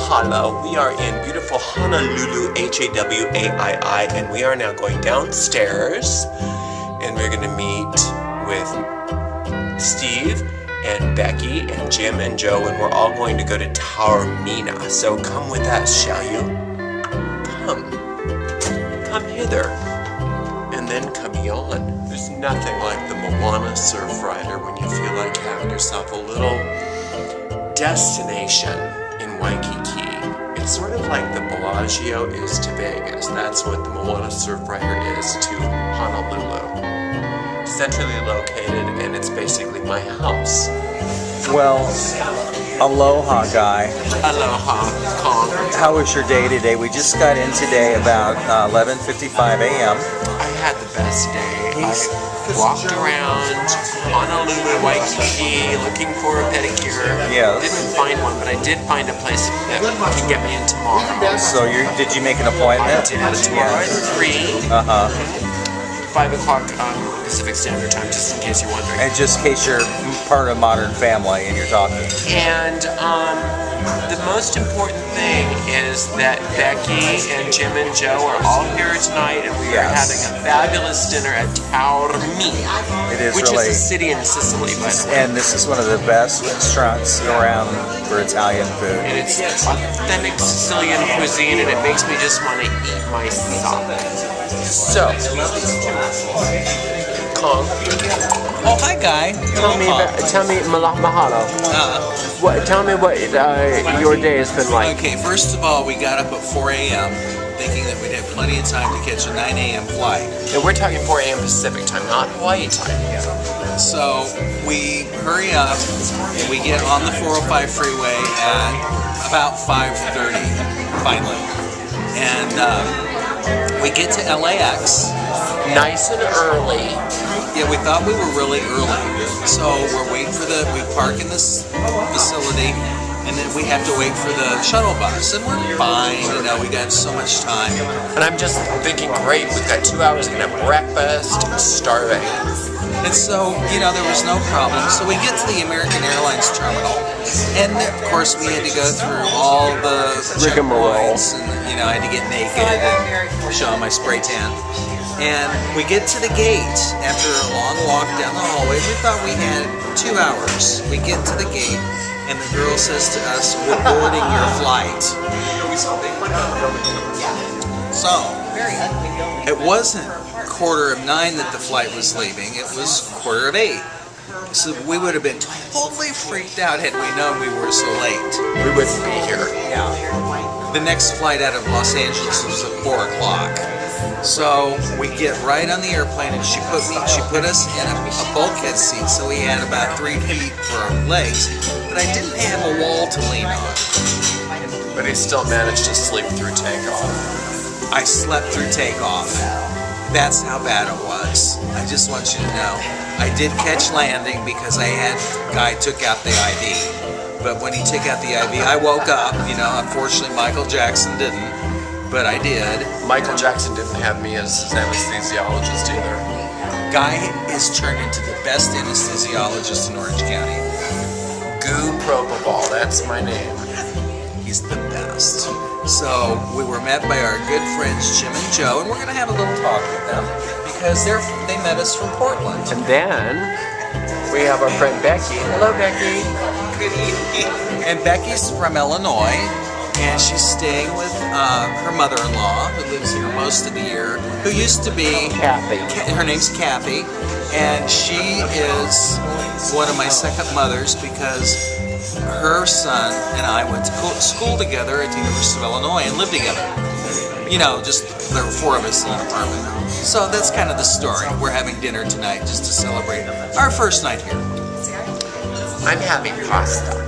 Mahalo. We are in beautiful Honolulu, Hawaii, and we are now going downstairs, and we're going to meet with Steve and Becky and Jim and Joe, and we're all going to go to Taormina. So come with us, shall you? Come hither, and then come yon. There's nothing like the Moana Surf Rider when you feel like having yourself a little destination in Waikiki. It's sort of like the Bellagio is to Vegas. That's what the Moana Surf Rider is to Honolulu. Centrally located, and it's basically my house. Well, aloha, Guy. Aloha, Kong. How was your day today? We just got in today about 11:55 a.m. I had the best day. I walked around Honolulu, Waikiki, looking for a pedicure. Yes. Didn't find one, but I did find a place that can get me in tomorrow. So did you make an appointment? I did. Tomorrow at 3. 5 o'clock Pacific Standard Time, just in case you're wondering. And just in case you're part of Modern Family and you're talking. And the most important thing is that Becky and Jim and Joe are all here tonight, and we are having a fabulous dinner at Taormina. It is which really, is a city in Sicily, by the way. And this is one of the best restaurants around for Italian food. And it's authentic Sicilian cuisine, and it makes me just want to eat my sock. So, Kong. Oh, hi, Guy. Tell me, mahalo. Tell me what your day has been like. Okay, first of all, we got up at 4 a.m. thinking that we'd have plenty of time to catch a 9 a.m. flight. And we're talking 4 a.m. Pacific time, not Hawaii time. So we hurry up and we get on the 405 freeway at about 5:30, finally. And we get to LAX. Nice and early. Yeah, we thought we were really early. So we're waiting for we park in this facility, and then we have to wait for the shuttle bus. And we're fine, we got so much time. And I'm just thinking, great, we've got 2 hours to have breakfast, I'm starving. And so, there was no problem. So we get to the American Airlines terminal, and of course we had to go through all the checkpoints, and I had to get naked and show my spray tan. And we get to the gate after a long walk down the hallway. We thought we had 2 hours. We get to the gate, and the girl says to us, "We're boarding your flight." So, it wasn't 9:15 that the flight was leaving. It was 7:15. So we would have been totally freaked out had we known we were so late. We wouldn't be here. Yeah. The next flight out of Los Angeles was at 4 o'clock. So we get right on the airplane, and she put us in a bulkhead seat, so we had about 3 feet for our legs. But I didn't have a wall to lean on. But he still managed to sleep through takeoff. I slept through takeoff. That's how bad it was. I just want you to know. I did catch landing because Guy took out the IV. But when he took out the IV, I woke up. Unfortunately Michael Jackson didn't, but I did. Michael Jackson didn't have me as his anesthesiologist either. Guy is turned into the best anesthesiologist in Orange County. Goo Aloha, that's my name. He's the best. So we were met by our good friends Jim and Joe, and we're going to have a little talk with them because they met us from Portland. And then we have our friend Becky. Hello, Becky. Good evening. And Becky's from Illinois, and she's staying with her mother-in-law, who lives here most of the year, who used to be Kathy. Her name's Kathy, and she is one of my second mothers because her son and I went to school together at the University of Illinois and lived together. There were 4 of us in an apartment. So that's kind of the story. We're having dinner tonight just to celebrate our first night here. I'm having pasta.